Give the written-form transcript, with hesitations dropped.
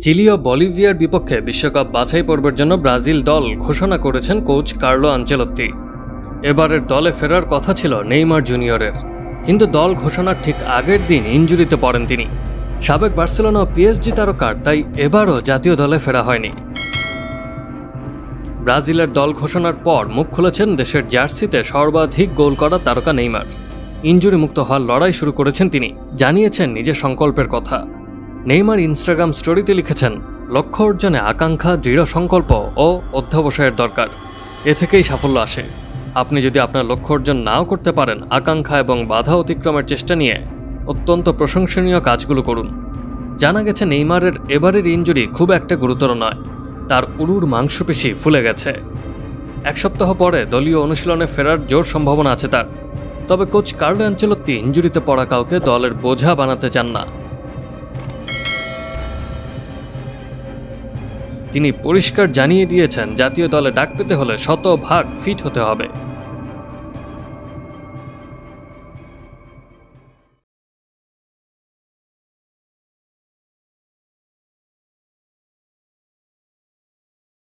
Chilli ও বলিভিয়ার বিপক্ষে বিশ্বকাপ বাছাই পর্বের জন্য ব্রাজিল দল ঘোষণা করেছেন কোচ কার্লো আনচেলত্তি। এবারের দলে ফেরার কথা ছিল নেইমার জুনিয়রের, কিন্তু দল ঘোষণার ঠিক আগের দিন ইনজুরিতে পড়েন তিনি। সাবেক বার্সেলোনা ও পিএসজি তারকার তাই এবারও জাতীয় দলে ফেরা হয়নি। ব্রাজিলের দল ঘোষণার পর মুখ খুলেছেন দেশের জার্সিতে সর্বাধিক গোল করা তারকা নেইমার। ইনজুরি মুক্ত হওয়ার লড়াই শুরু করেছেন তিনি, জানিয়েছেন নিজের সংকল্পের কথা। নেইমার ইনস্টাগ্রাম স্টোরিতে লিখেছেন, লক্ষ্য অর্জনে আকাঙ্ক্ষা, দৃঢ় সংকল্প ও অধ্যবসায়ের দরকার। এ থেকেই সাফল্য আসে। আপনি যদি আপনার লক্ষ্য অর্জন নাও করতে পারেন, আকাঙ্ক্ষা এবং বাধা অতিক্রমের চেষ্টা নিয়ে অত্যন্ত প্রশংসনীয় কাজগুলো করুন। জানা গেছে নেইমারের এবারের ইনজুরি খুব একটা গুরুতর নয়, তার উরুর মাংসপেশি ফুলে গেছে। এক সপ্তাহ পরে দলীয় অনুশীলনে ফেরার জোর সম্ভাবনা আছে তার। তবে কোচ কার্লো আনচেলত্তি ইনজুরিতে পড়া কাউকে দলের বোঝা বানাতে চান না। তিনি পরিষ্কার জানিয়ে দিয়েছেন, জাতীয় দলে ডাক পেতে হলে 100% ফিট হতে হবে।